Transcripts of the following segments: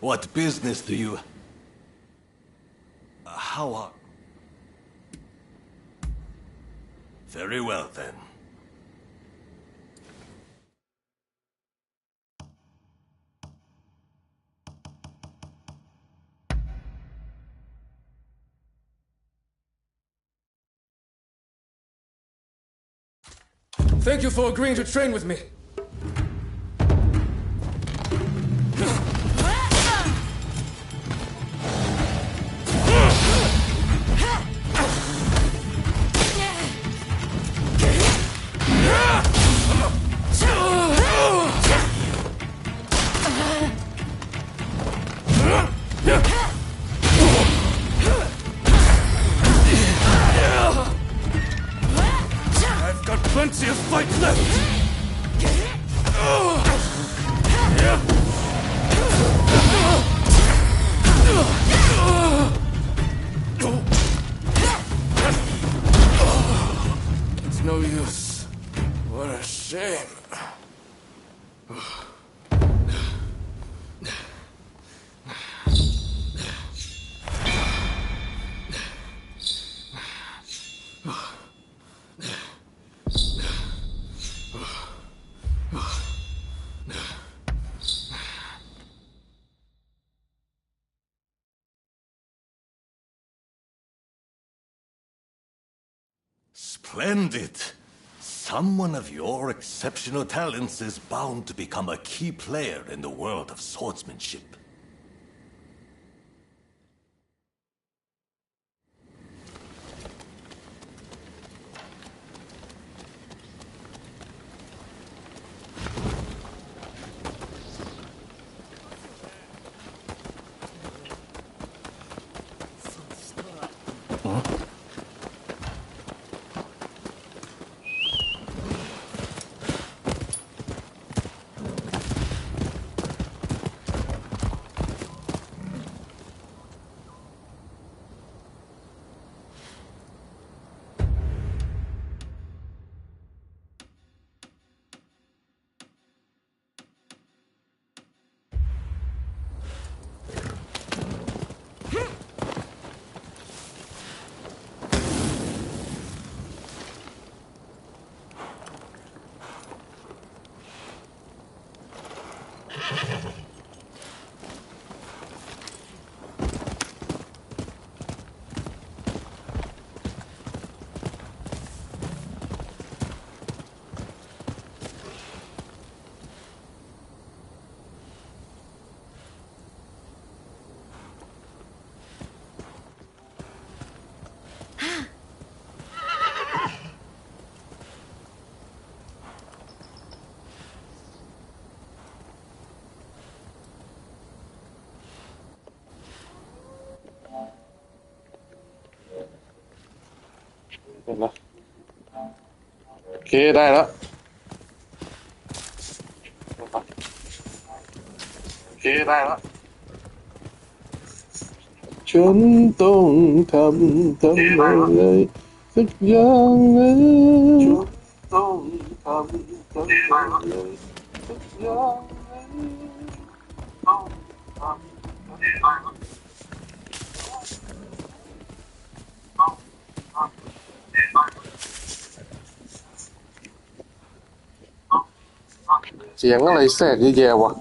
What business do you... How are... Very well, then. Thank you for agreeing to train with me. Plenty of fight left! It's no use. What a shame. Splendid! Someone of your exceptional talents is bound to become a key player in the world of swordsmanship. Okay, ได้แล้วโอเคได้แล้วฉันต้องทำอะไรสักอย่างฉันต้องทำอะไรสักอย่างต้องทำอะไรเสียงอะไรแทรกเยอะแยะวะ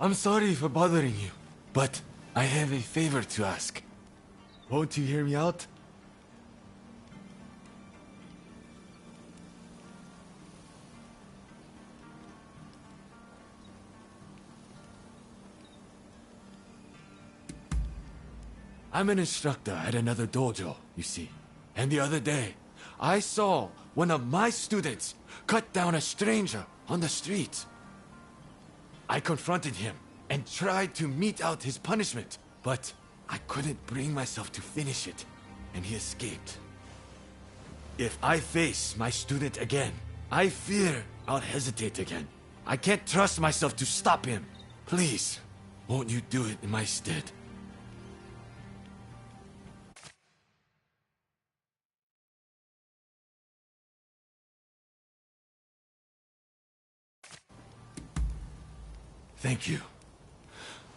I'm sorry for bothering you, but I have a favor to ask. Won't you hear me out? I'm an instructor at another dojo, you see. And the other day, I saw one of my students cut down a stranger on the street. I confronted him and tried to mete out his punishment, but I couldn't bring myself to finish it, and he escaped. If I face my student again, I fear I'll hesitate again. I can't trust myself to stop him. Please, won't you do it in my stead? Thank you.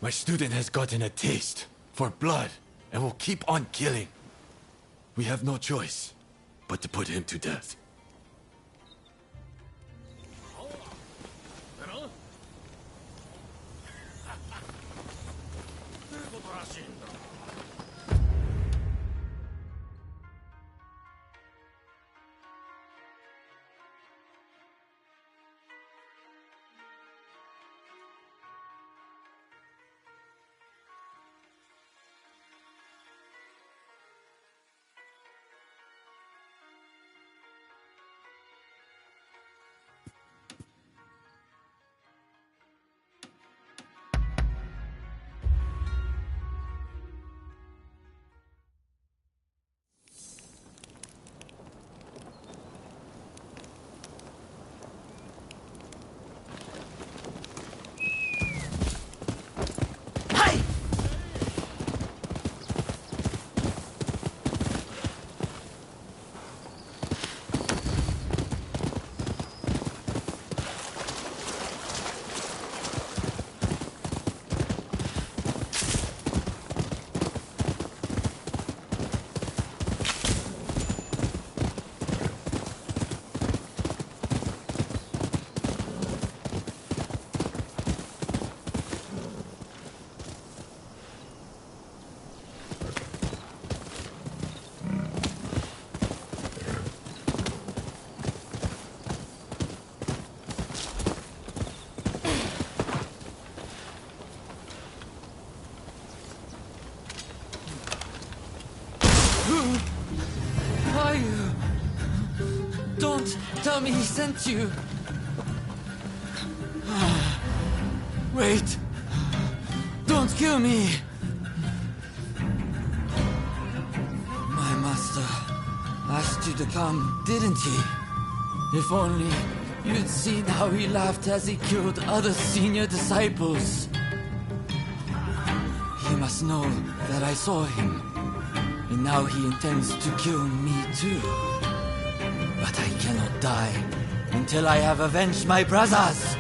My student has gotten a taste for blood and will keep on killing. We have no choice but to put him to death. Who are you? Don't tell me he sent you. Wait. Don't kill me. My master asked you to come, didn't he? If only you'd seen how he laughed as he killed other senior disciples. He must know that I saw him. And now he intends to kill me too. But I cannot die until I have avenged my brothers.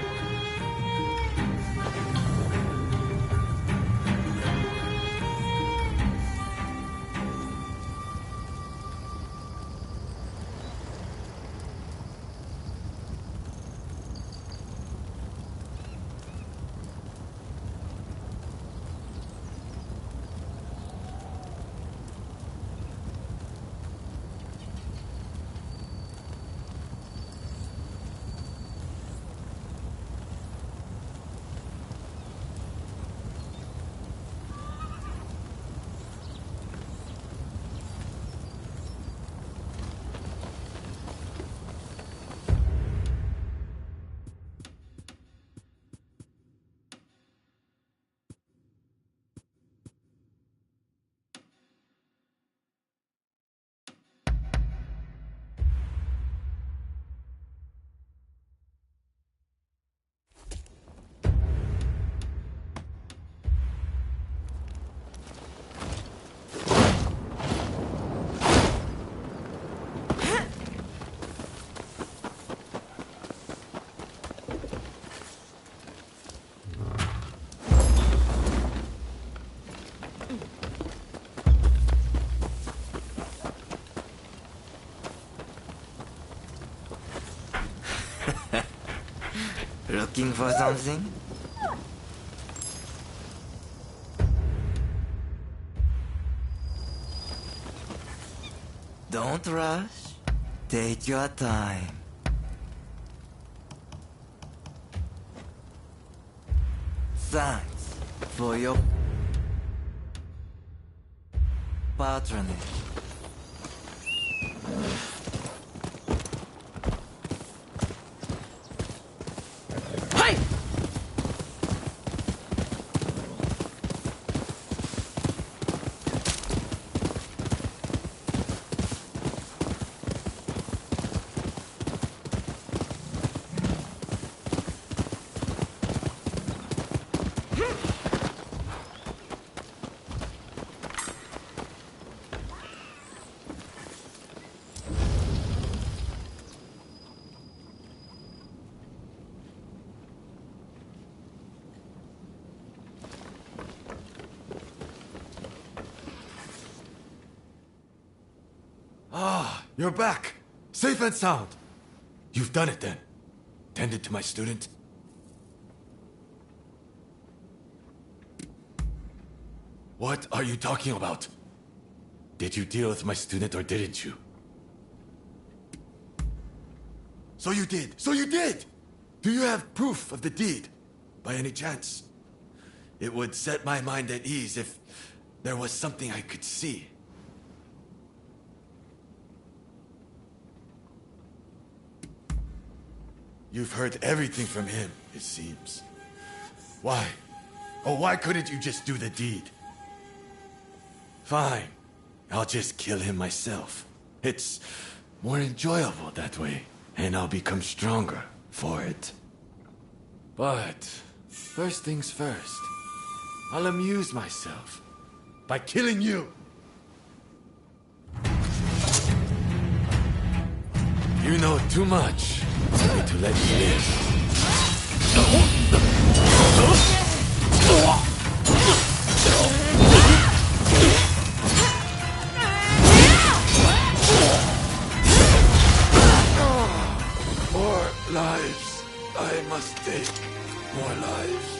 Looking for something? Don't rush. Take your time. Thanks for your patronage. You're back, safe and sound. You've done it then. Tended to my student. What are you talking about? Did you deal with my student or didn't you? So you did! So you did! Do you have proof of the deed, by any chance? It would set my mind at ease if there was something I could see. You've heard everything from him, it seems. Why? Oh, why couldn't you just do the deed? Fine. I'll just kill him myself. It's more enjoyable that way, and I'll become stronger for it. But first things first, I'll amuse myself by killing you. You know too much for me to let you live. More lives. I must take more lives.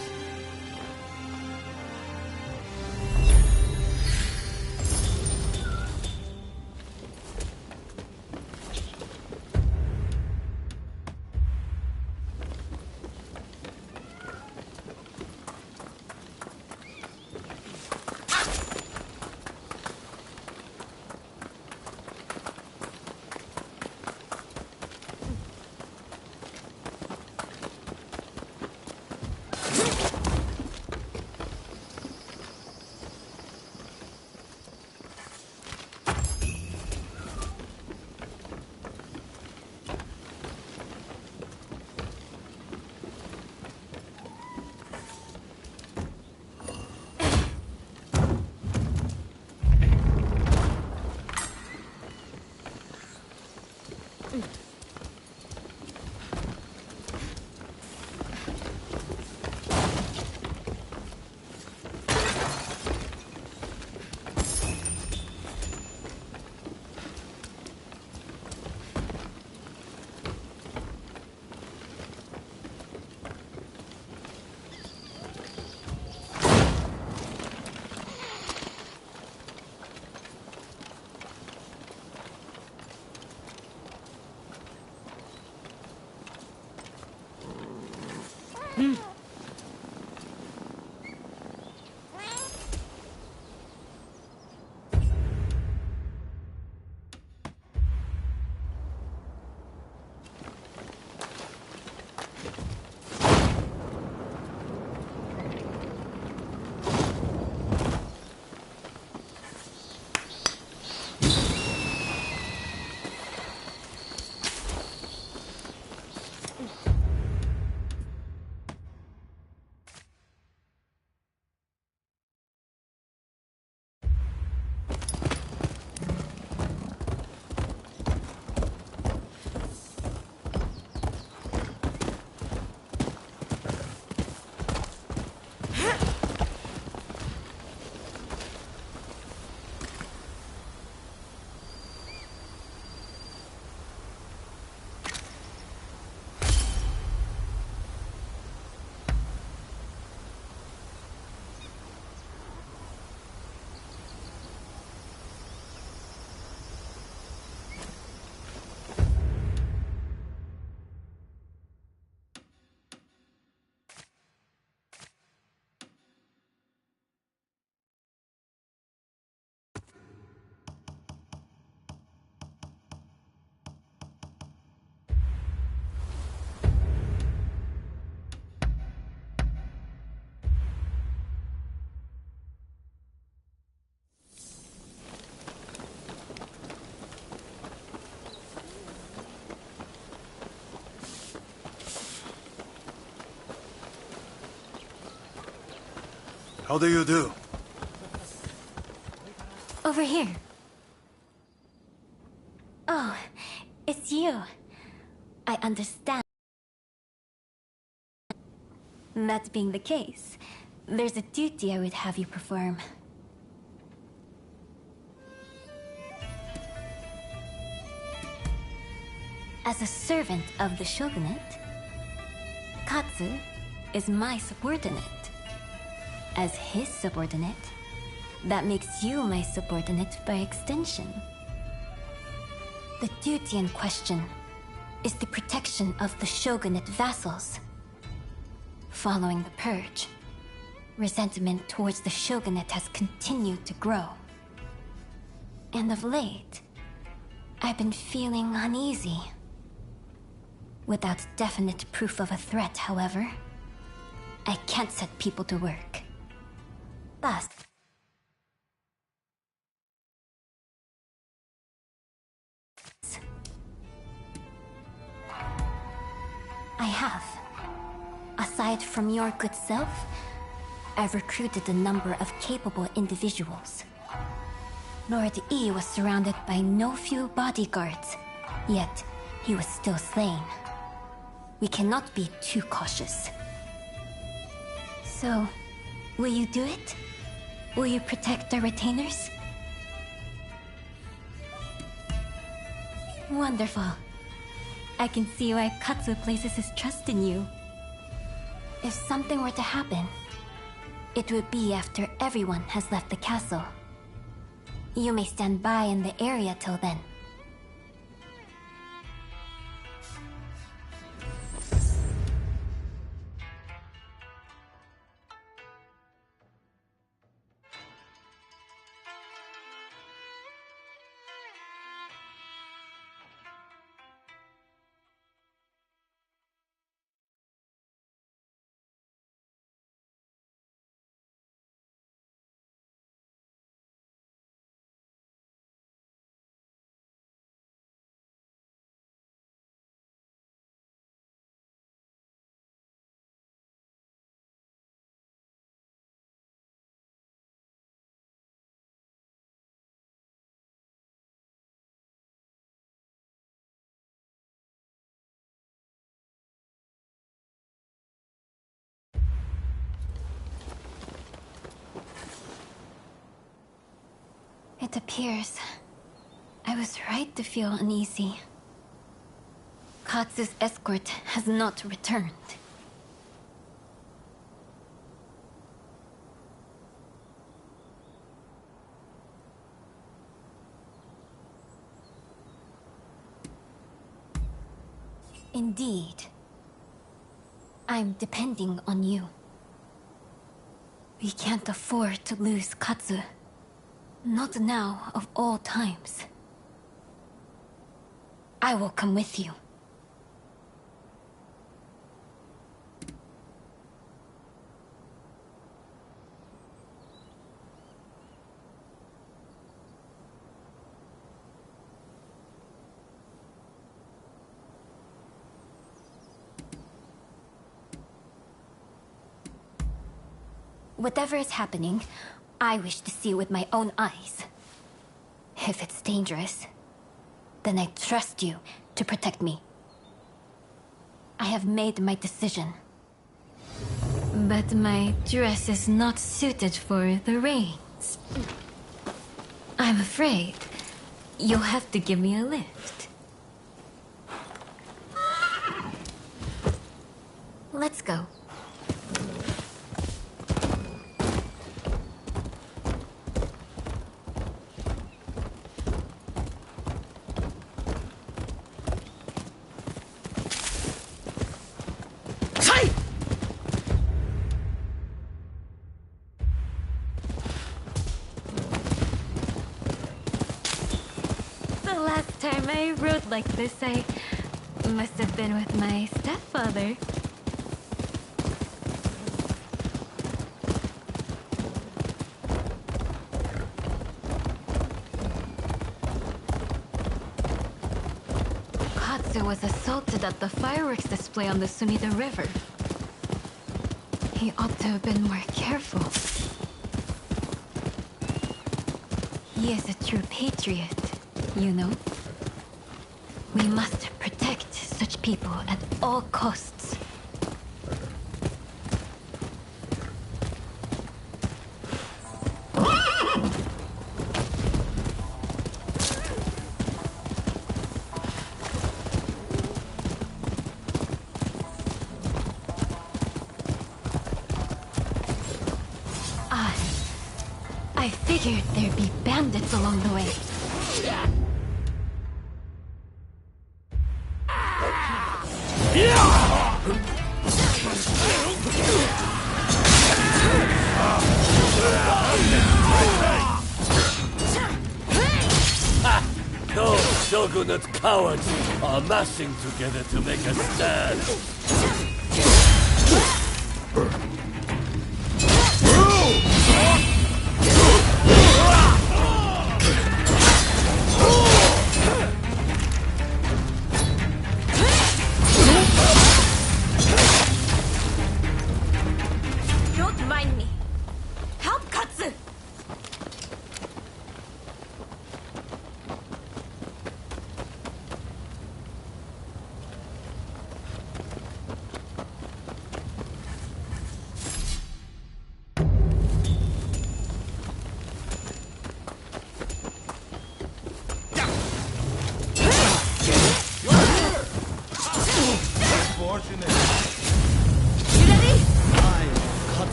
How do you do? Over here. Oh, it's you. I understand. That being the case, there's a duty I would have you perform. As a servant of the shogunate, Katsu is my subordinate. As his subordinate, that makes you my subordinate by extension. The duty in question is the protection of the shogunate vassals. Following the purge, resentment towards the shogunate has continued to grow. And of late, I've been feeling uneasy. Without definite proof of a threat, however, I can't set people to work. Thus, I have. Aside from your good self, I've recruited a number of capable individuals. Lord Yi was surrounded by no few bodyguards, yet he was still slain. We cannot be too cautious. So, will you do it? Will you protect our retainers? Wonderful. I can see why Katsu places his trust in you. If something were to happen, it would be after everyone has left the castle. You may stand by in the area till then. It appears I was right to feel uneasy. Katsu's escort has not returned. Indeed. I'm depending on you. We can't afford to lose Katsu. Not now, of all times. I will come with you. Whatever is happening, I wish to see with my own eyes. If it's dangerous, then I trust you to protect me. I have made my decision. But my dress is not suited for the rains. I'm afraid you'll have to give me a lift. Let's go. Time I rode like this, I must have been with my stepfather. Katsu was assaulted at the fireworks display on the Sumida River. He ought to have been more careful. He is a true patriot, you know. We must protect such people at all costs. I figured there'd be bandits along the way. Those Shogunate cowards are mashing together to make a stand. Don't mind me. Help Katsu!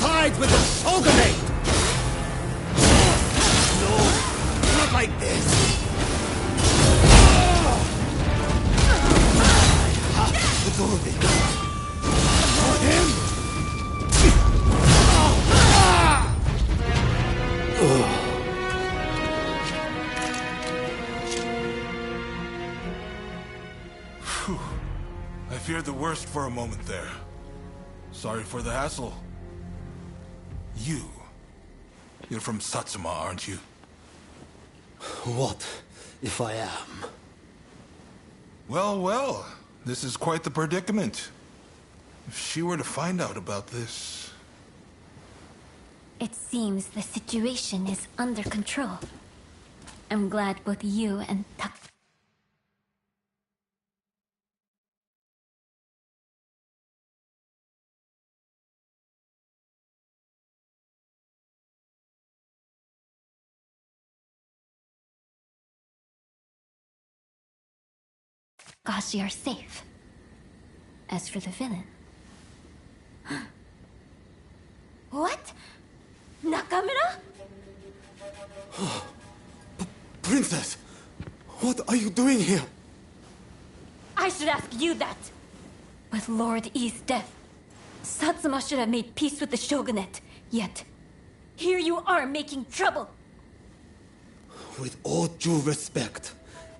Side with the Shogunate! No, not like this! I have to do this! For him! Phew. I feared the worst for a moment there. Sorry for the hassle. You're from Satsuma, aren't you? What if I am? Well, well, this is quite the predicament. If she were to find out about this... It seems the situation is under control. I'm glad both you and Tak... Kashi are safe. As for the villain... What? Nakamura? Princess! What are you doing here? I should ask you that! With Lord E's death, Satsuma should have made peace with the Shogunate. Yet, here you are making trouble! With all due respect,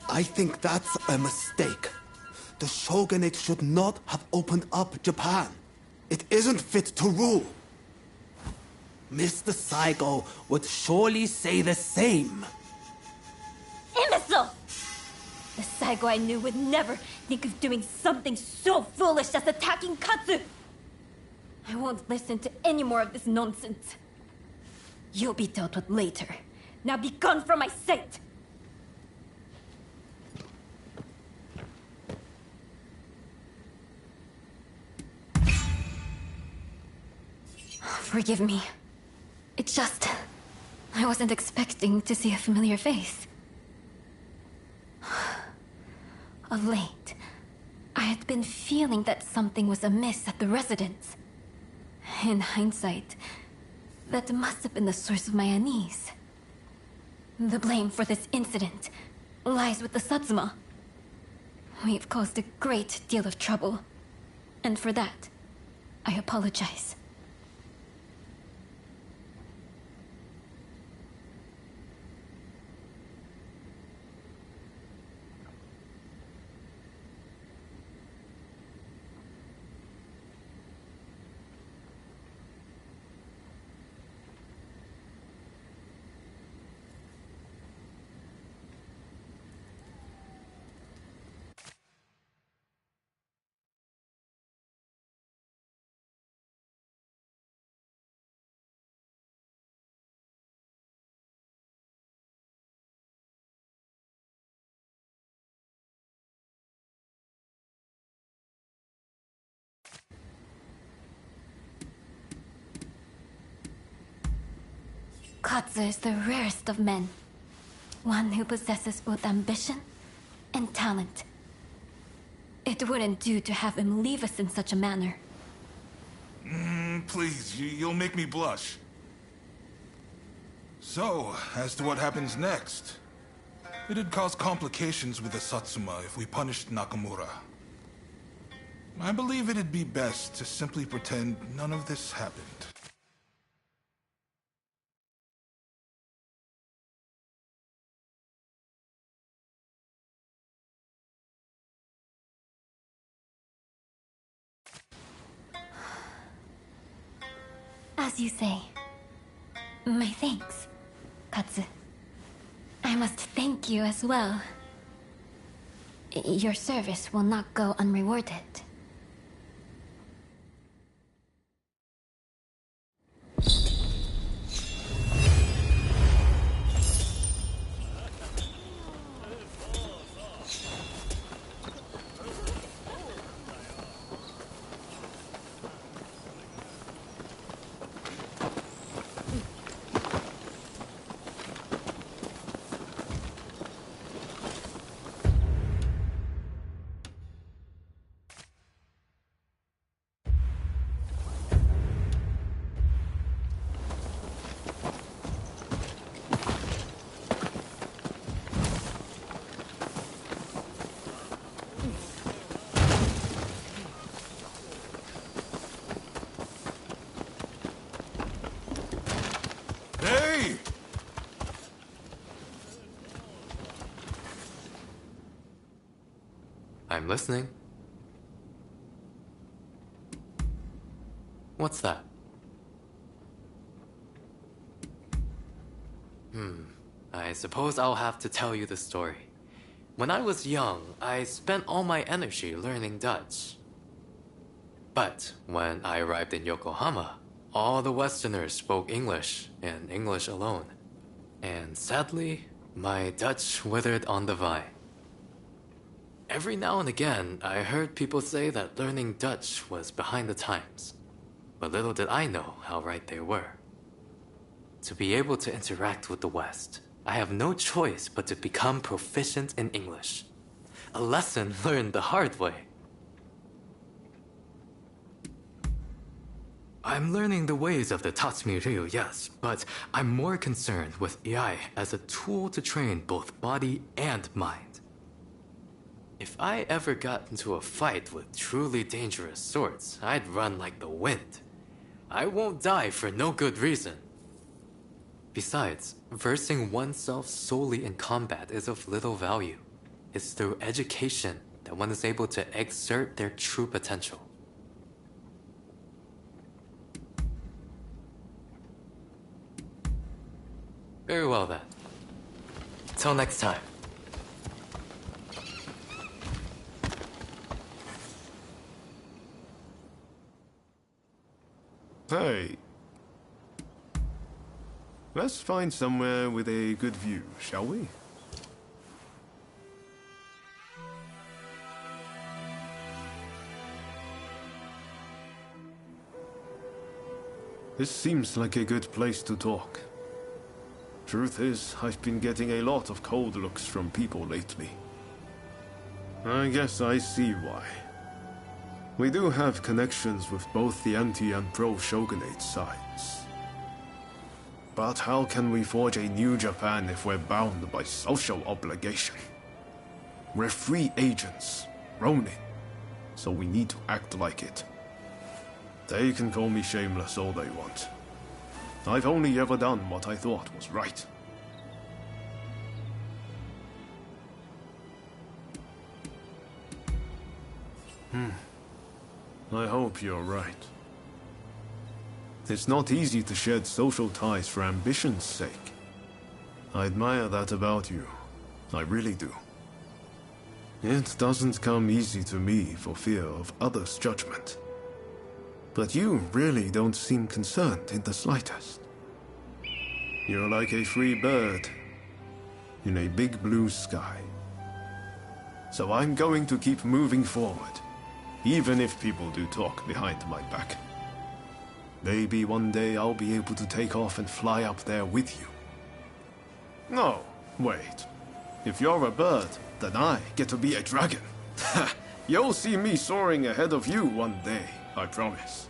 I think that's a mistake. The Shogunate should not have opened up Japan. It isn't fit to rule. Mr. Saigo would surely say the same. Imbecile! The Saigo I knew would never think of doing something so foolish as attacking Katsu! I won't listen to any more of this nonsense. You'll be dealt with later. Now be gone from my sight! Forgive me. It's just... I wasn't expecting to see a familiar face. Of late, I had been feeling that something was amiss at the residence. In hindsight, that must have been the source of my unease. The blame for this incident lies with the Satsuma. We've caused a great deal of trouble, and for that, I apologize. Katsu is the rarest of men. One who possesses both ambition and talent. It wouldn't do to have him leave us in such a manner. Please, you'll make me blush. So, as to what happens next, it'd cause complications with the Satsuma if we punished Nakamura. I believe it'd be best to simply pretend none of this happened. As you say. My thanks, Katsu. I must thank you as well. Your service will not go unrewarded. Hey! I'm listening. What's that? I suppose I'll have to tell you the story. When I was young, I spent all my energy learning Dutch. But when I arrived in Yokohama, all the Westerners spoke English, and English alone. And sadly, my Dutch withered on the vine. Every now and again, I heard people say that learning Dutch was behind the times. But little did I know how right they were. To be able to interact with the West, I have no choice but to become proficient in English. A lesson learned the hard way. I'm learning the ways of the Tatsumi Ryu, yes, but I'm more concerned with AI as a tool to train both body and mind. If I ever got into a fight with truly dangerous swords, I'd run like the wind. I won't die for no good reason. Besides, versing oneself solely in combat is of little value. It's through education that one is able to exert their true potential. Very well then. Till next time. Hey. Let's find somewhere with a good view, shall we? This seems like a good place to talk. Truth is, I've been getting a lot of cold looks from people lately. I guess I see why. We do have connections with both the anti and pro-shogunate sides. But how can we forge a new Japan if we're bound by social obligation? We're free agents, Ronin, so we need to act like it. They can call me shameless all they want. I've only ever done what I thought was right. I hope you're right. It's not easy to shed social ties for ambition's sake. I admire that about you. I really do. It doesn't come easy to me for fear of others' judgment. But you really don't seem concerned in the slightest. You're like a free bird in a big blue sky. So I'm going to keep moving forward, even if people do talk behind my back. Maybe one day I'll be able to take off and fly up there with you. No, wait. If you're a bird, then I get to be a dragon. You'll see me soaring ahead of you one day, I promise.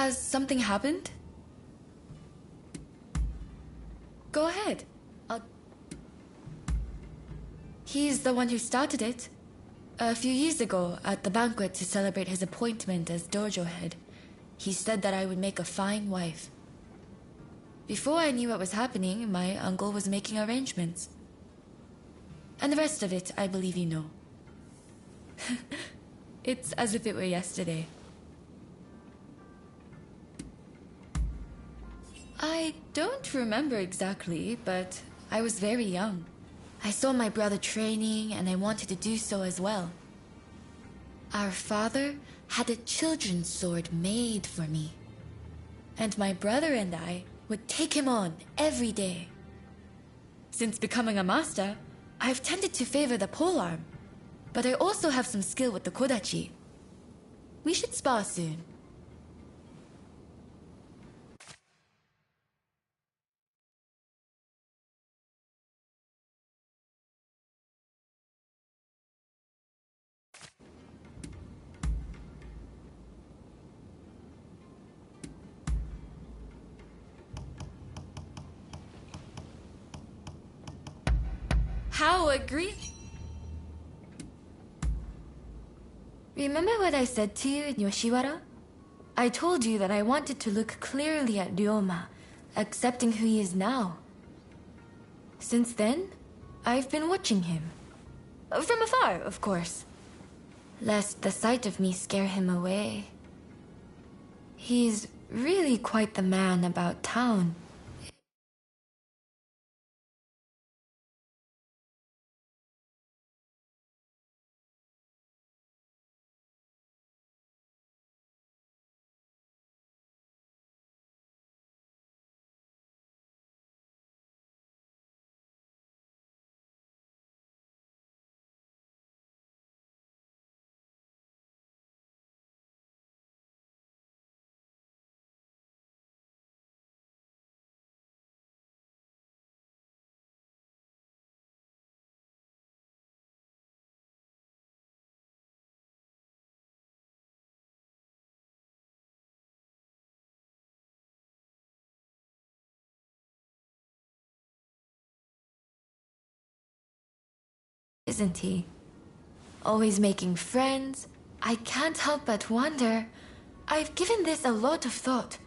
Has something happened? Go ahead. He's the one who started it. A few years ago, at the banquet to celebrate his appointment as dojo head, he said that I would make a fine wife. Before I knew what was happening, my uncle was making arrangements. And the rest of it, I believe you know. It's as if it were yesterday. I don't remember exactly, but I was very young. I saw my brother training, and I wanted to do so as well. Our father had a children's sword made for me. And my brother and I would take him on every day. Since becoming a master, I've tended to favor the polearm, but I also have some skill with the kodachi. We should spar soon. How agree? Remember what I said to you in Yoshiwara? I told you that I wanted to look clearly at Ryoma, accepting who he is now. Since then, I've been watching him. From afar, of course. Lest the sight of me scare him away. He's really quite the man about town. Isn't he? Always making friends. I can't help but wonder. I've given this a lot of thought,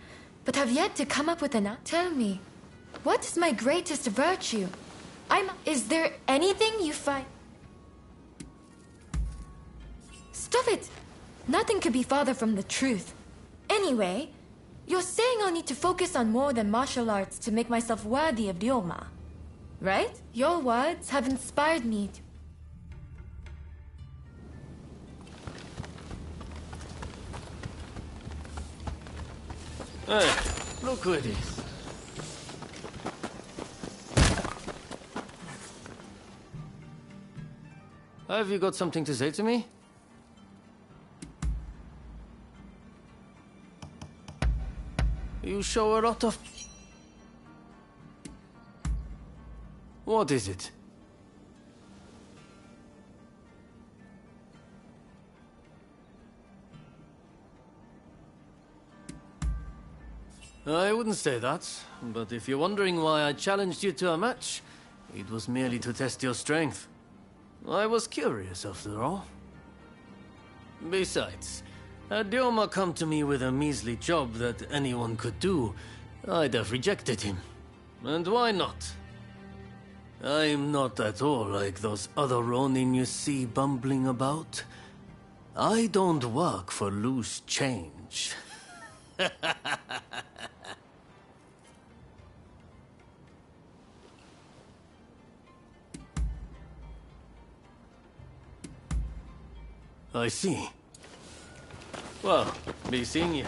but have yet to come up with an answer. Tell me, what is my greatest virtue? Is there anything you find? Stop it! Nothing could be farther from the truth. Anyway, you're saying I'll need to focus on more than martial arts to make myself worthy of Ryoma, right? Your words have inspired me to... Hey, look who it is. Have you got something to say to me? You show a lot of... What is it? I wouldn't say that, but if you're wondering why I challenged you to a match, it was merely to test your strength. I was curious, after all. Besides, had Ryoma come to me with a measly job that anyone could do, I'd have rejected him. And why not? I'm not at all like those other Ronin you see bumbling about. I don't work for loose change. I see. Well, be seeing you.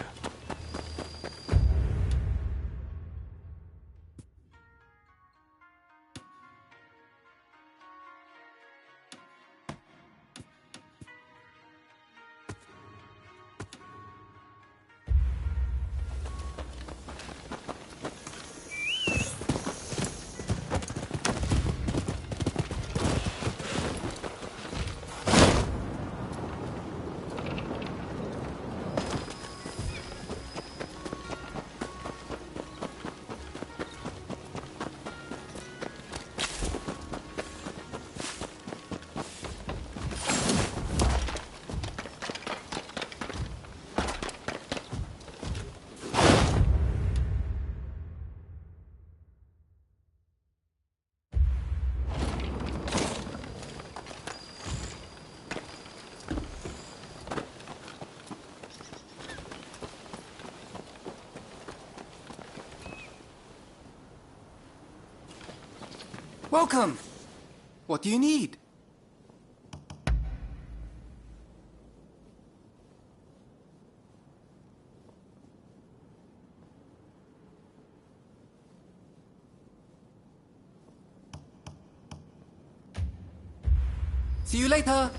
Welcome. What do you need? See you later.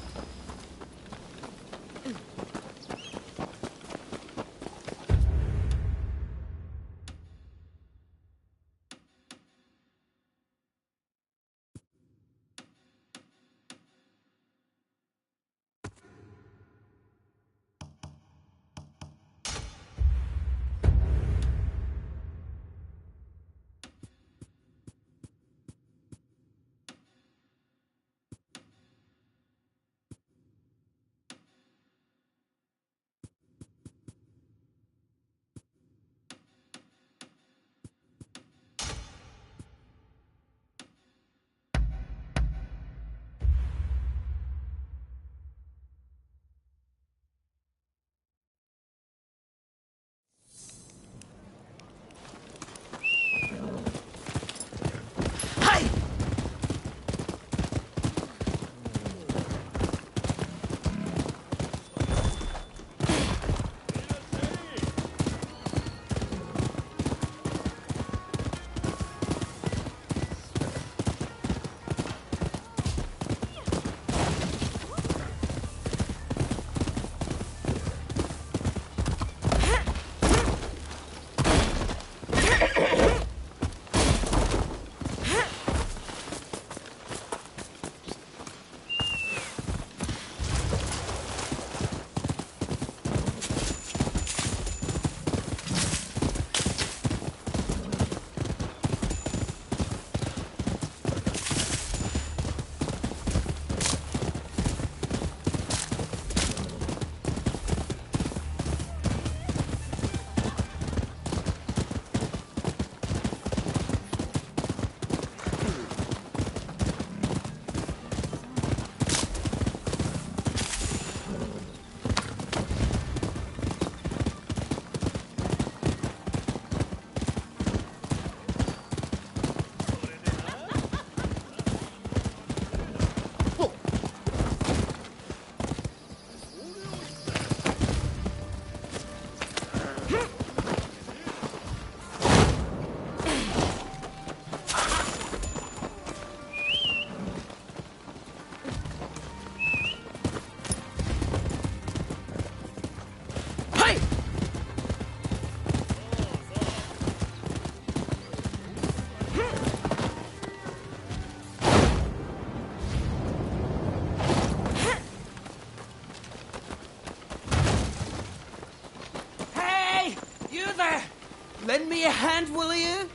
Lend me a hand, will you?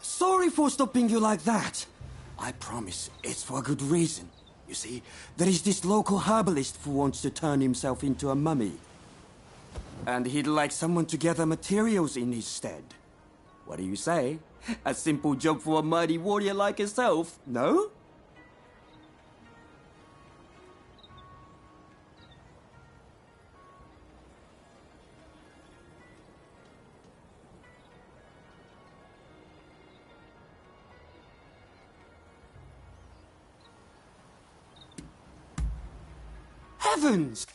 Sorry for stopping you like that. I promise it's for a good reason. You see, there is this local herbalist who wants to turn himself into a mummy. And he'd like someone to gather materials in his stead. What do you say? A simple job for a mighty warrior like yourself, no? Heavens!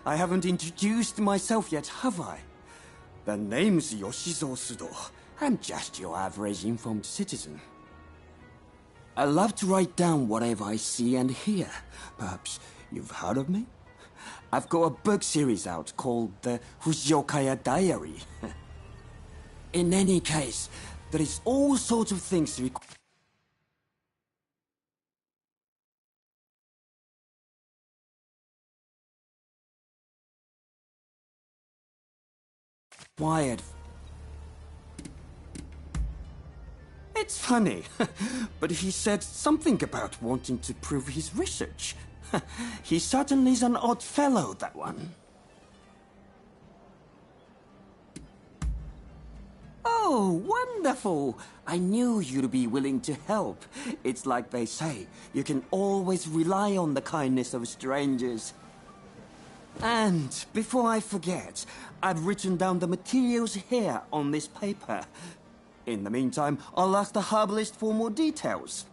I haven't introduced myself yet, have I? The name's Yoshizo Sudo. I'm just your average informed citizen. I love to write down whatever I see and hear. Perhaps you've heard of me? I've got a book series out called the Fujiokaya Diary. In any case, there is all sorts of things required. It's funny, but he said something about wanting to prove his research. He certainly is an odd fellow, that one. Oh, wonderful! I knew you'd be willing to help. It's like they say, you can always rely on the kindness of strangers. And before I forget, I've written down the materials here on this paper. In the meantime, I'll ask the herbalist for more details.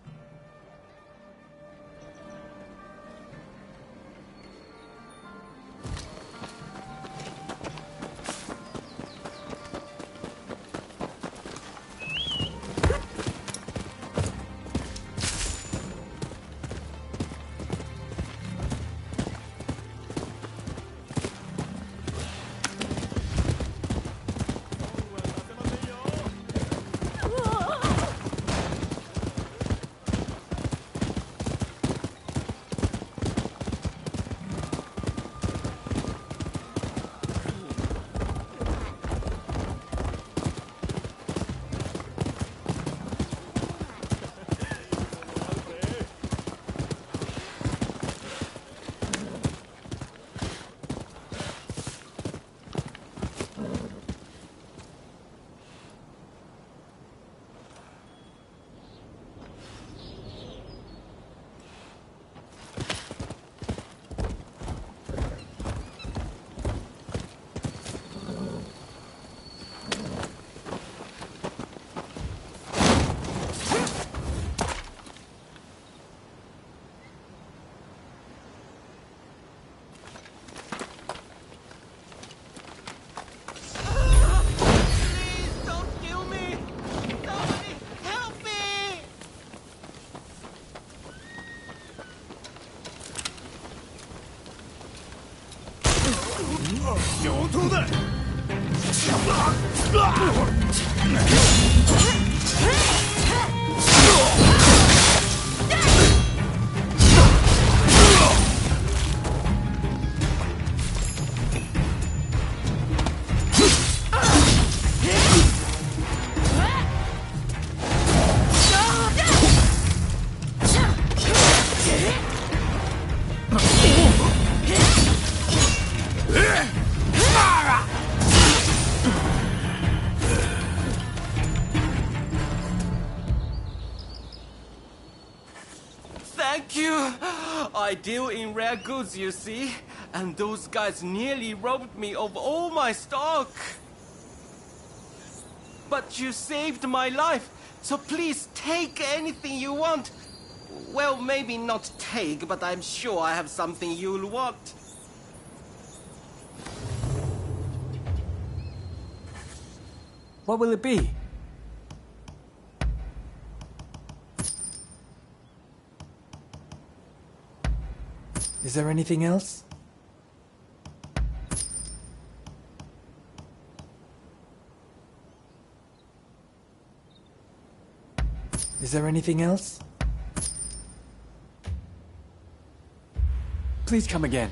Thank you. I deal in rare goods, you see, and those guys nearly robbed me of all my stock. But you saved my life, so please take anything you want. Well, maybe not take, but I'm sure I have something you'll want. What will it be? Is there anything else? Is there anything else? Please come again.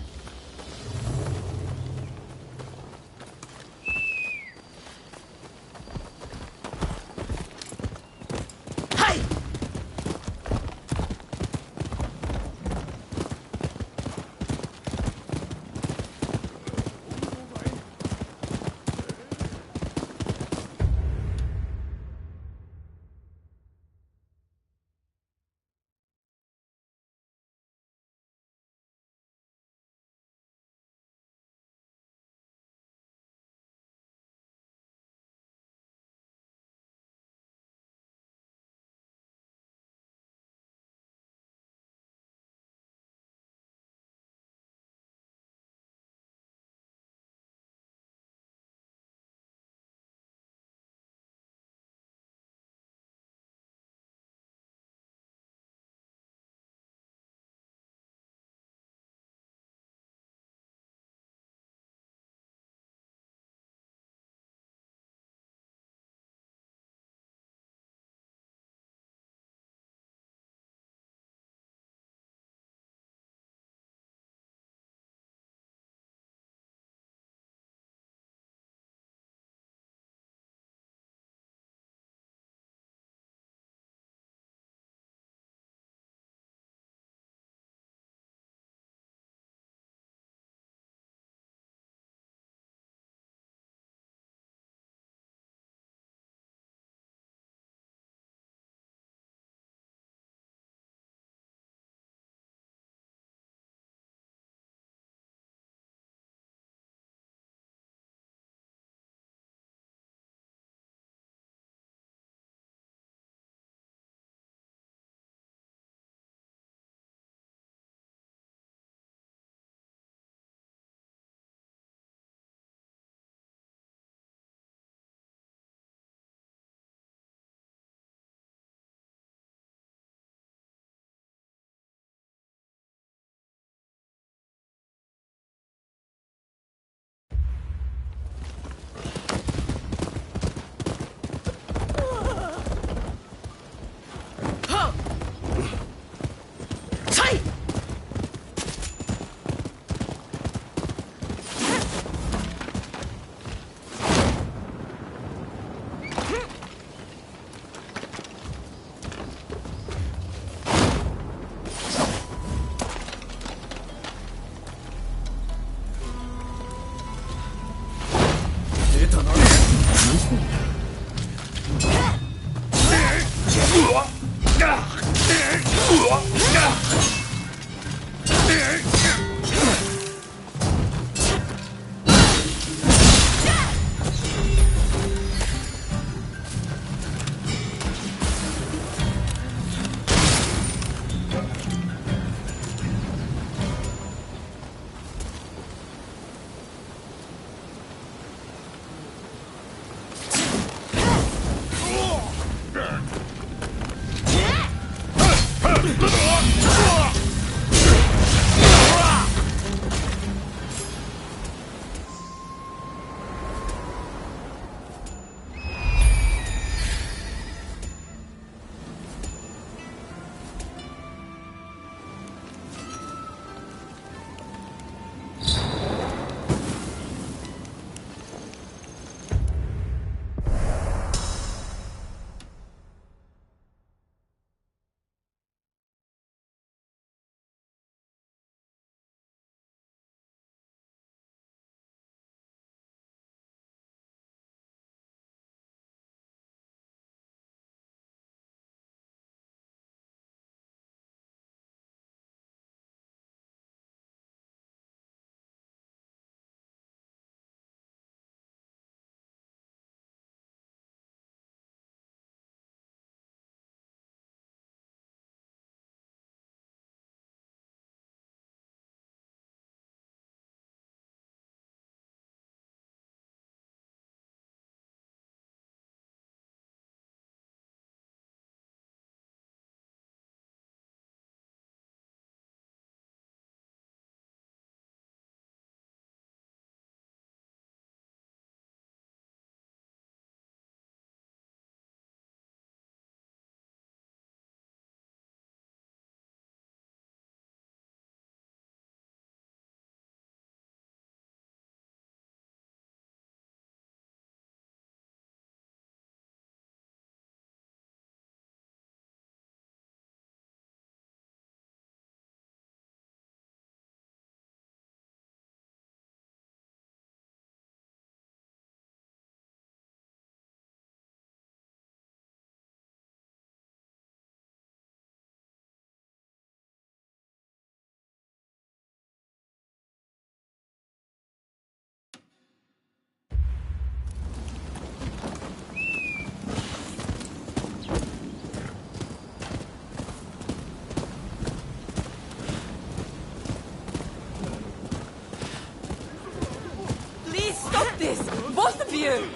this! Both of you!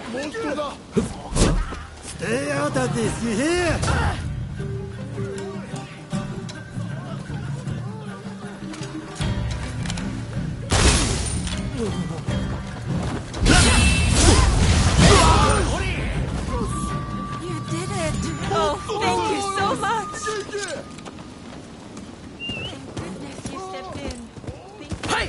Stay out of this, you hear? You did it! Oh, thank you so much! Thank goodness you stepped in. Hey!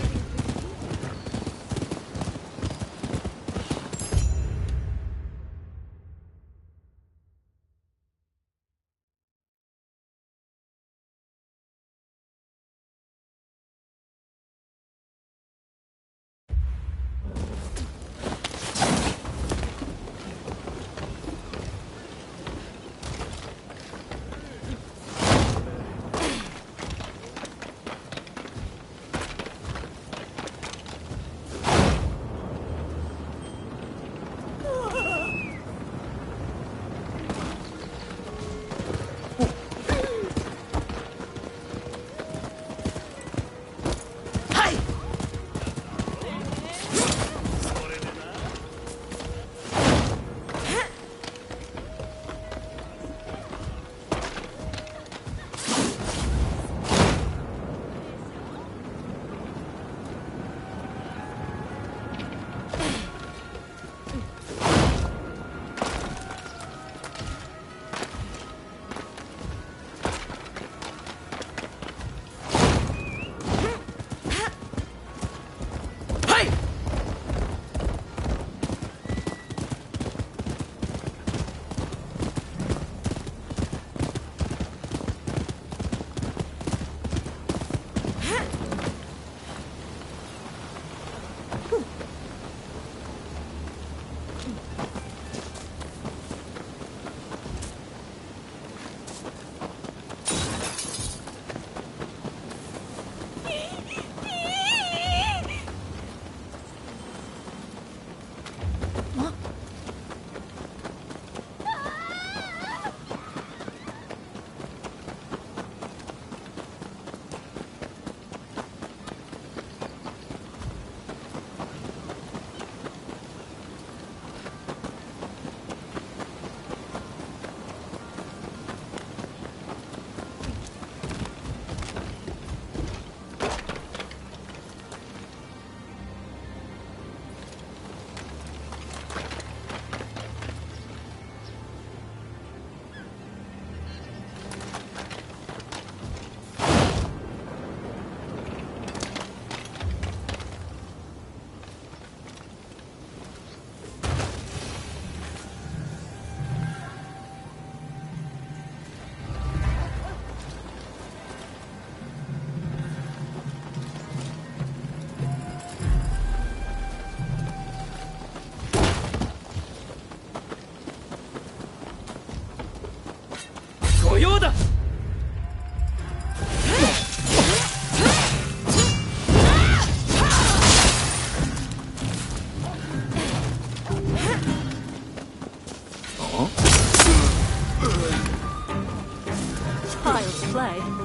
play.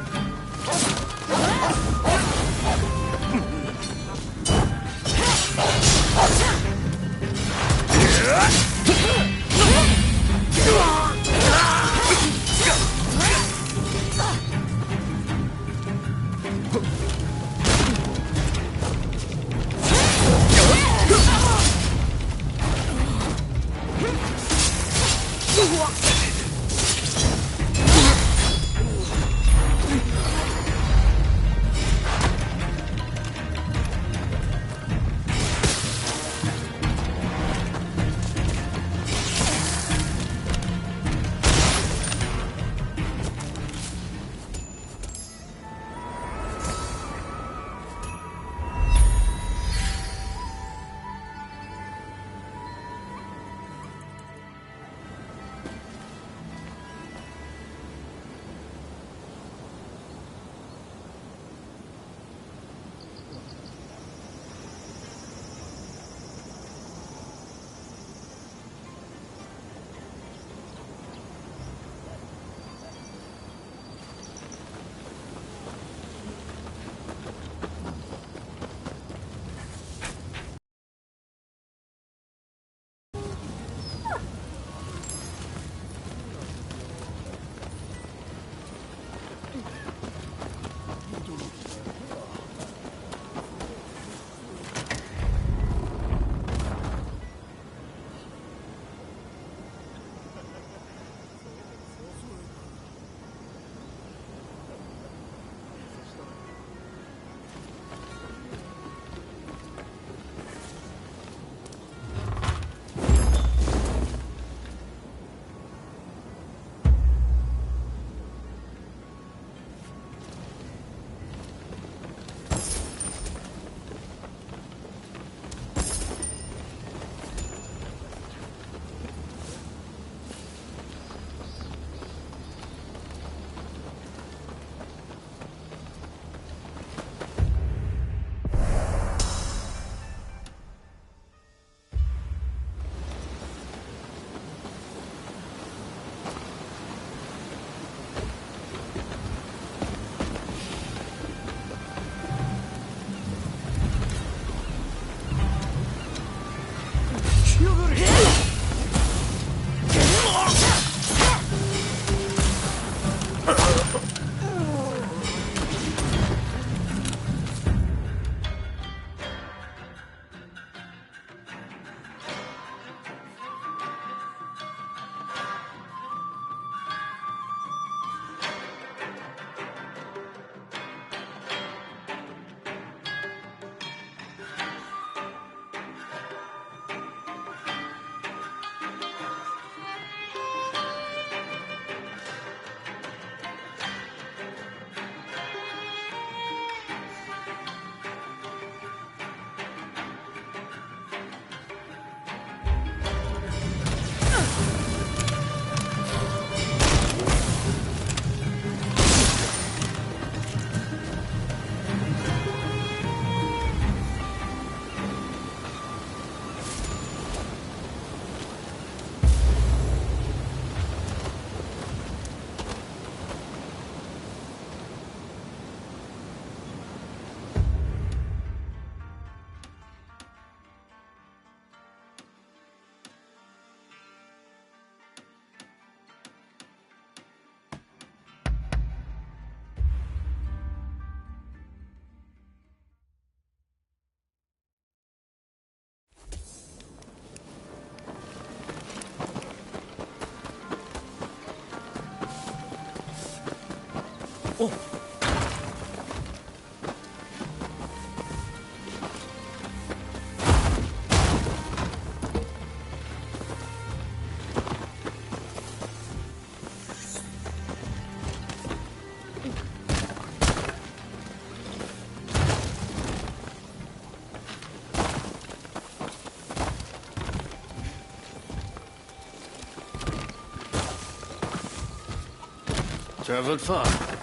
Traveled far.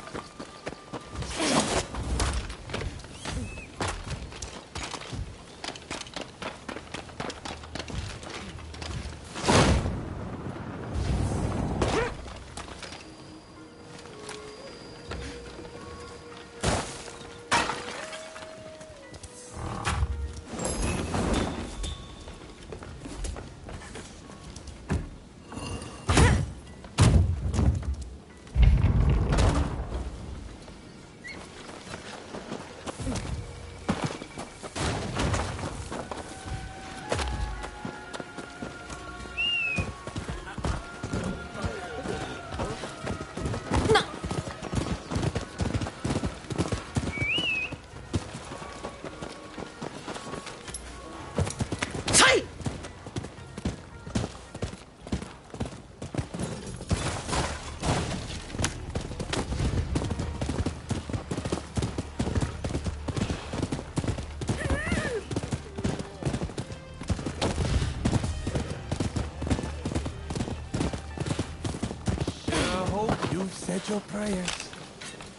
said your prayers.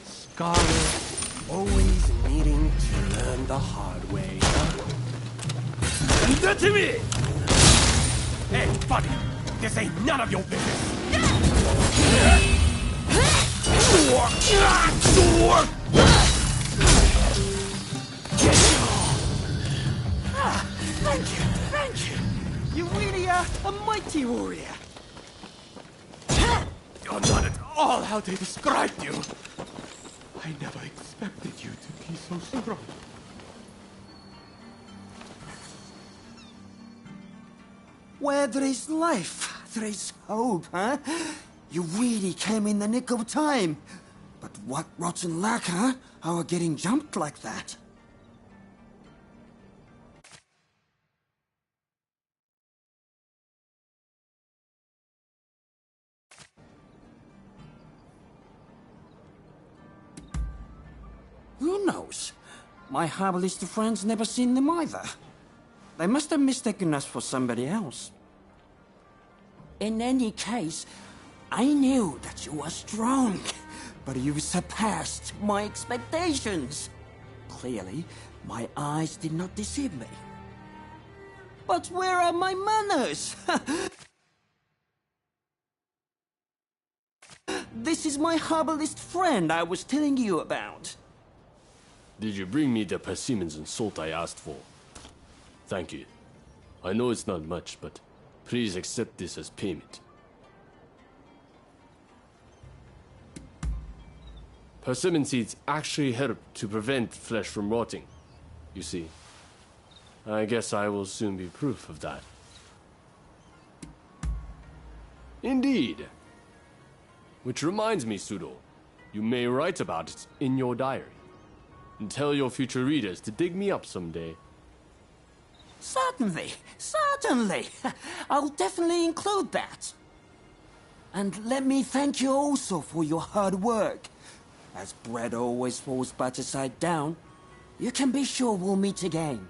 Scholars always needing to learn the hard way, huh? Send it to me! Hey, buddy, this ain't none of your business. Thank you. You really are a mighty warrior. You're not at all how they described you. I never expected you to be so strong. Where there is life, there is hope, huh? You really came in the nick of time. But what rotten luck, huh? Our getting jumped like that. Who knows? My herbalist friends never seen them either. They must have mistaken us for somebody else. In any case, I knew that you were strong, but you surpassed my expectations. Clearly, my eyes did not deceive me. But where are my manners? This is my herbalist friend I was telling you about. Did you bring me the persimmons and salt I asked for? Thank you. I know it's not much, but please accept this as payment. Persimmon seeds actually help to prevent flesh from rotting, you see. I guess I will soon be proof of that. Indeed. Which reminds me, Sudo, you may write about it in your diary. And tell your future readers to dig me up someday. Certainly. I'll definitely include that. And let me thank you also for your hard work. As bread always falls butter side down, you can be sure we'll meet again.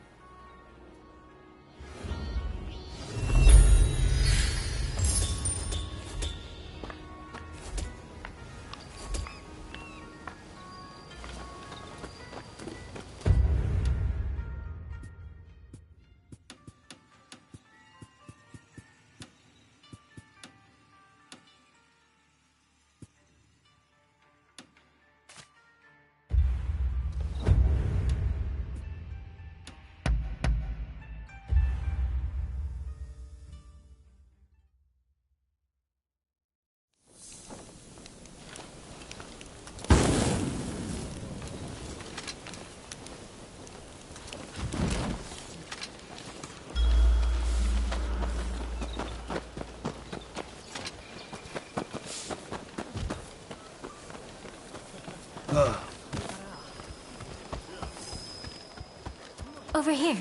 Over here.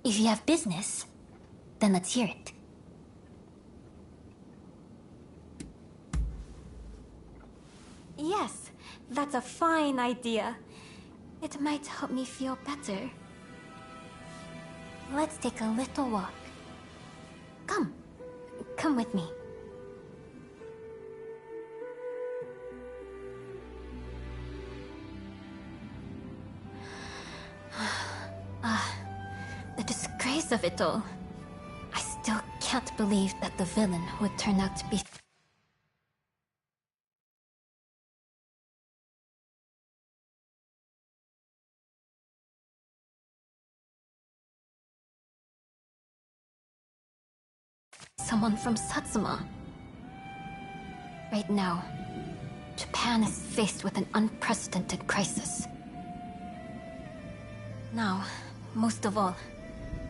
If you have business, then let's hear it. Yes, that's a fine idea. It might help me feel better. Let's take a little walk. Come with me. The disgrace of it all. I still can't believe that the villain would turn out to be... someone from Satsuma. Right now, Japan is faced with an unprecedented crisis. Now, most of all,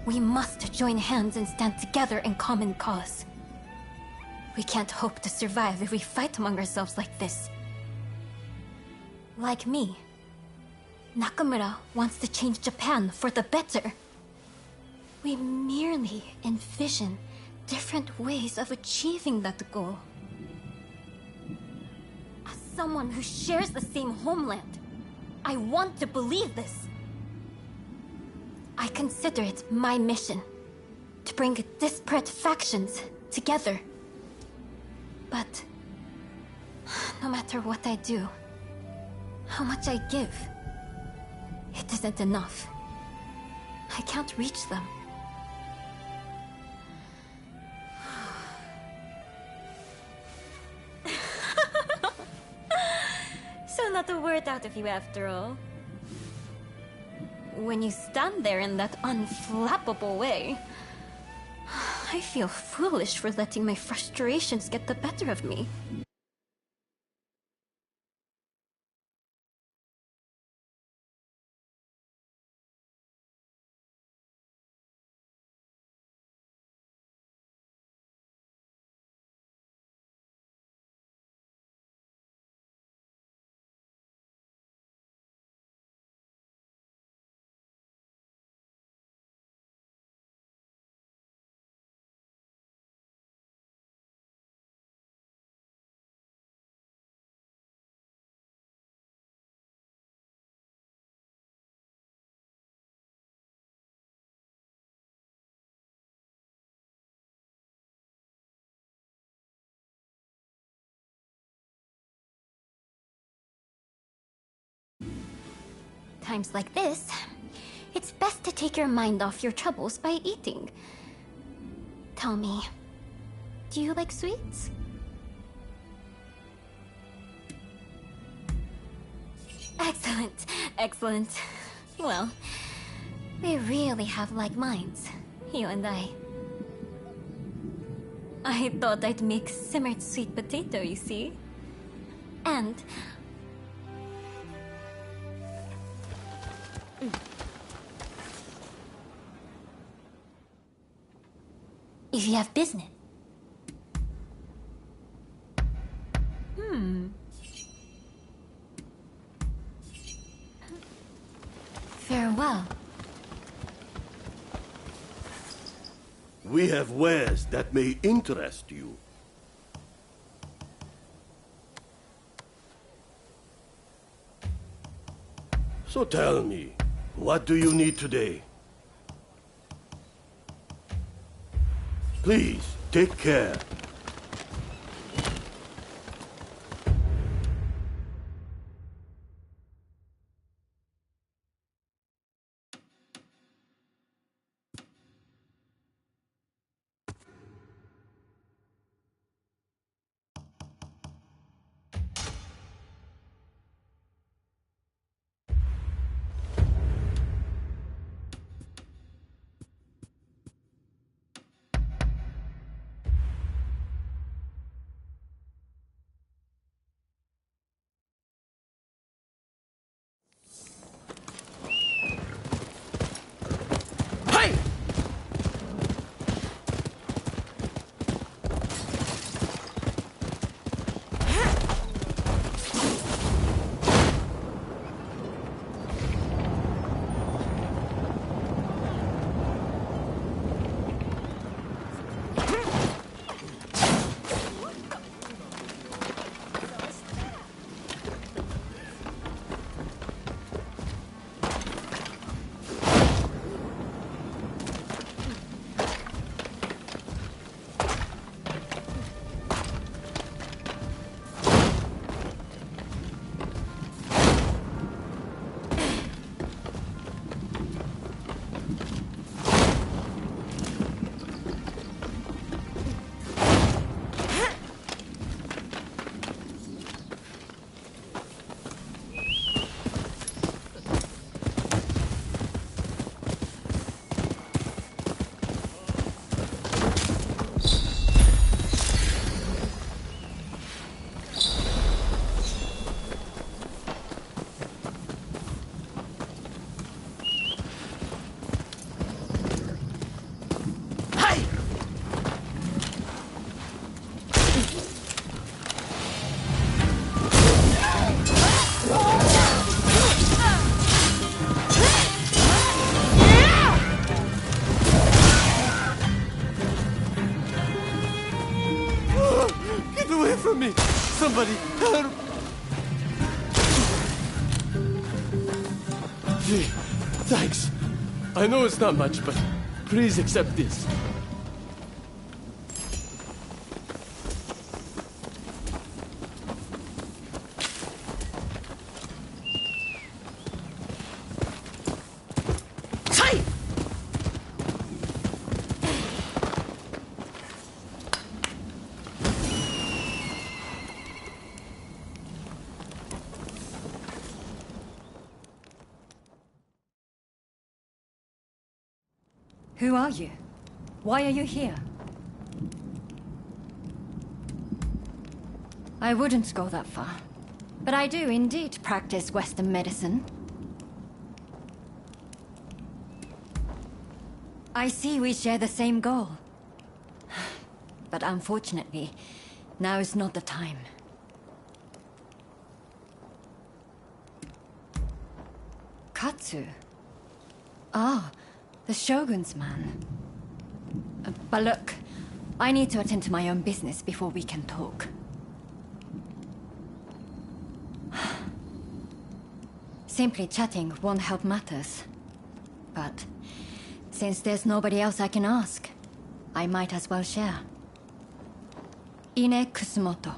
we must join hands and stand together in common cause. We can't hope to survive if we fight among ourselves like this. Like me, Nakamura wants to change Japan for the better. We merely envision different ways of achieving that goal. As someone who shares the same homeland, I want to believe this. I consider it my mission to bring disparate factions together. But no matter what I do, how much I give, it isn't enough. I can't reach them. So not a word out of you after all. When you stand there in that unflappable way, I feel foolish for letting my frustrations get the better of me. Times like this, it's best to take your mind off your troubles by eating. Tell me, do you like sweets? Excellent, excellent. Well, we really have like minds, you and I. I thought I'd make simmered sweet potato, you see? And if you have business. Farewell. We have wares that may interest you. So tell me, what do you need today? Please, take care. Somebody help! Gee, thanks. I know it's not much, but please accept this. Who are you? Why are you here? I wouldn't go that far, but I do indeed practice Western medicine. I see we share the same goal. But unfortunately, now is not the time. Katsu? Ah, the Shogun's man. But look, I need to attend to my own business before we can talk. Simply chatting won't help matters. But since there's nobody else I can ask, I might as well share. Ine Kusumoto.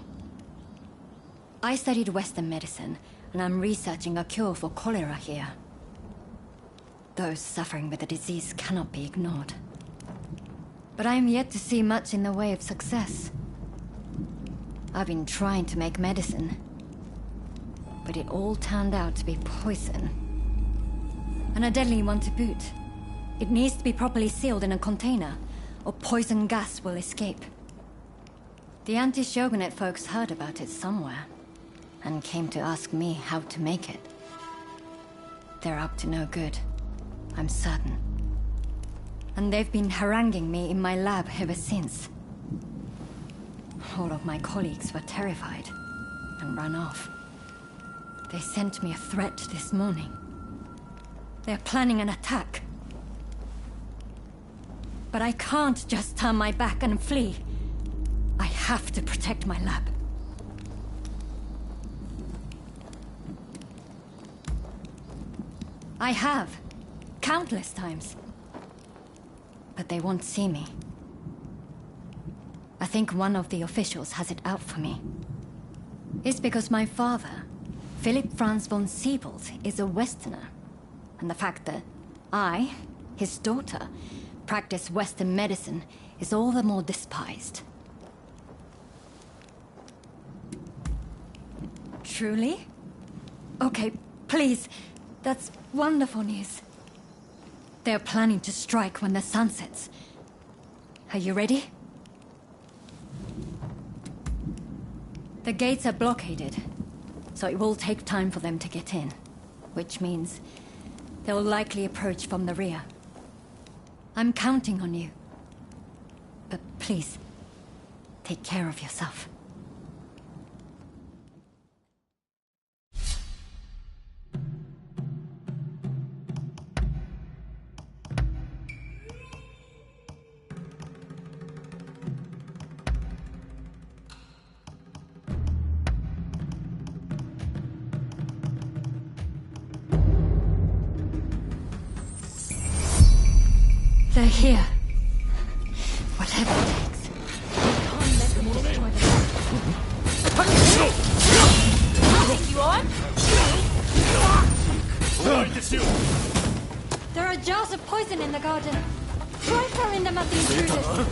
I studied Western medicine, and I'm researching a cure for cholera here. Those suffering with the disease cannot be ignored. But I am yet to see much in the way of success. I've been trying to make medicine, but it all turned out to be poison. And a deadly one to boot. It needs to be properly sealed in a container, or poison gas will escape. The anti-shogunate folks heard about it somewhere, and came to ask me how to make it. They're up to no good, I'm certain. And they've been haranguing me in my lab ever since. All of my colleagues were terrified, and ran off. They sent me a threat this morning. They're planning an attack. But I can't just turn my back and flee. I have to protect my lab. I have. Countless times. But they won't see me. I think one of the officials has it out for me. It's because my father, Philip Franz von Siebold, is a Westerner. And the fact that I, his daughter, practice Western medicine is all the more despised. Truly? Okay, please. That's wonderful news. They're planning to strike when the sun sets. Are you ready? The gates are blockaded, so it will take time for them to get in. Which means they'll likely approach from the rear. I'm counting on you. But please, take care of yourself. They're here. Whatever it takes. Take you on? There are jars of poison in the garden. Try throwing them at the intruders.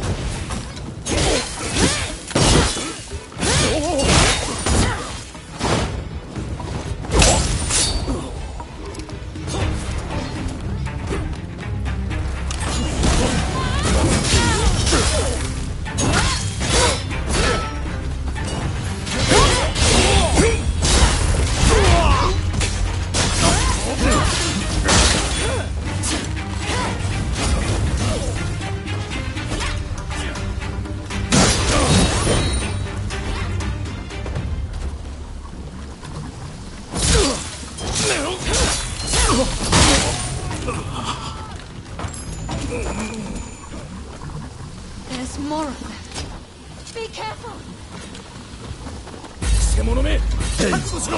There's more of them. Be careful! 獣め覚悟しろ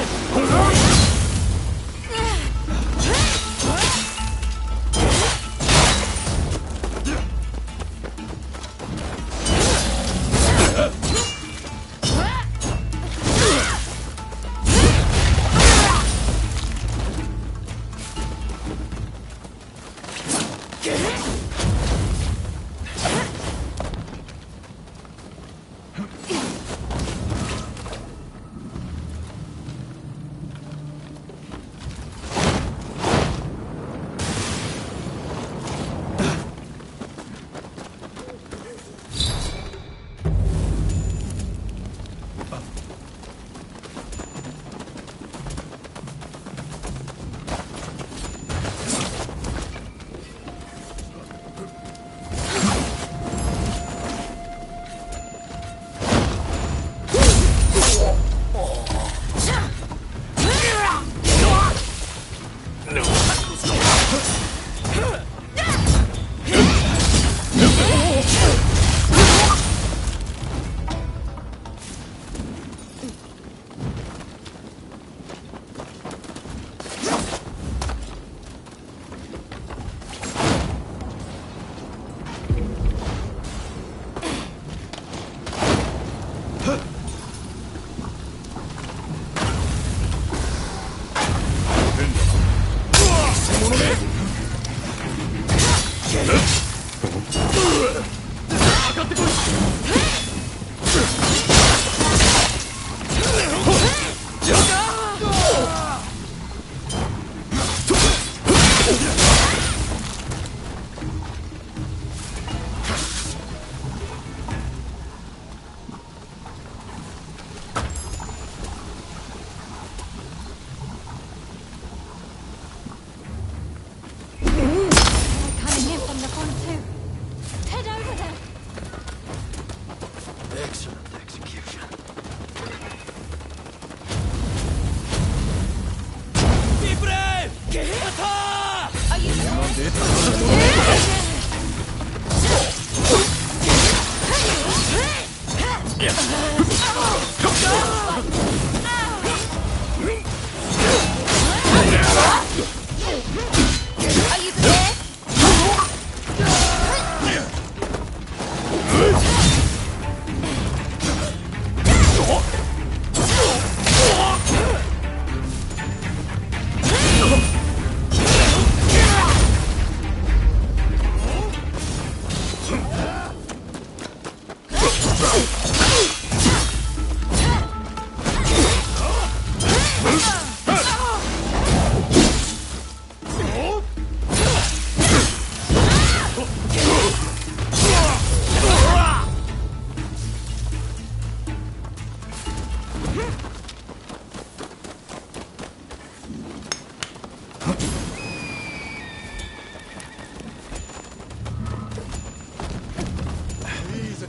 you prepared?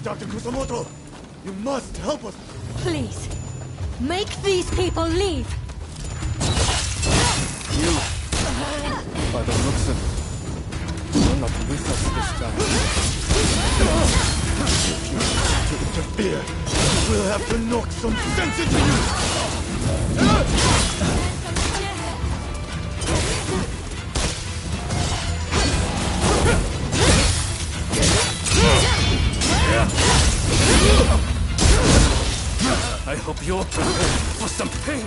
Dr. Kusamoto, you must help us. Please, make these people leave. You, by the looks of it, you're not with us this time. If you try to interfere, we'll have to knock some sense into you. I hope you're prepared for some pain.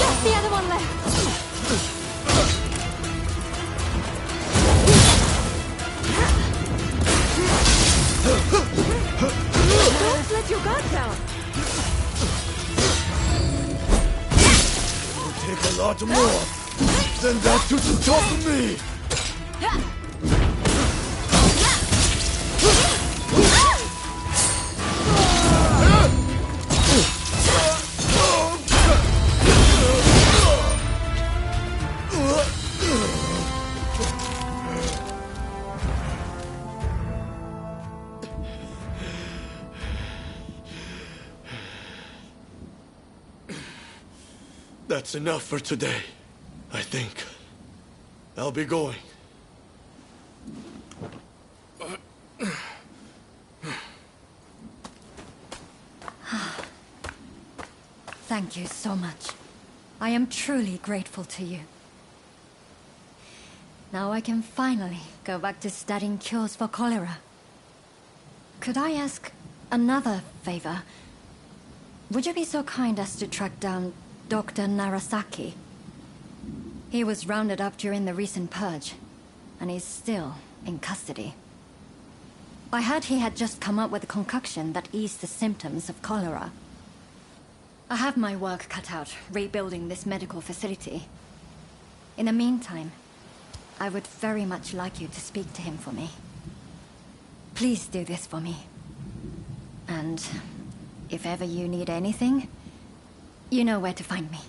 Just the other one left. Don't let your guard down. It'll take a lot more than that to stop me. That's enough for today, I think. I'll be going. Thank you so much. I am truly grateful to you. Now I can finally go back to studying cures for cholera. Could I ask another favor? Would you be so kind as to track down Dr. Narasaki? He was rounded up during the recent purge, and he's still in custody. I heard he had just come up with a concoction that eased the symptoms of cholera. I have my work cut out rebuilding this medical facility. In the meantime, I would very much like you to speak to him for me. Please do this for me. And if ever you need anything, you know where to find me.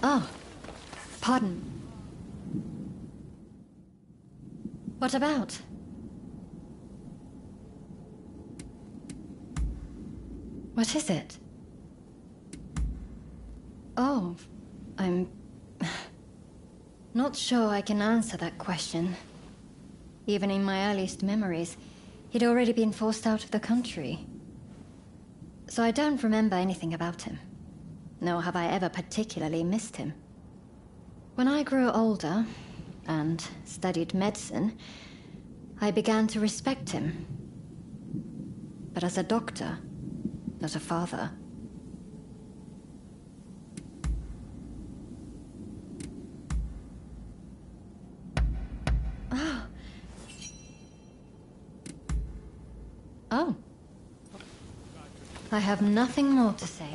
Oh, pardon. What about? What is it? Oh, I'm not sure I can answer that question. Even in my earliest memories, he'd already been forced out of the country. So I don't remember anything about him, nor have I ever particularly missed him. When I grew older and studied medicine, I began to respect him. But as a doctor, as a father, Oh. I have nothing more to say.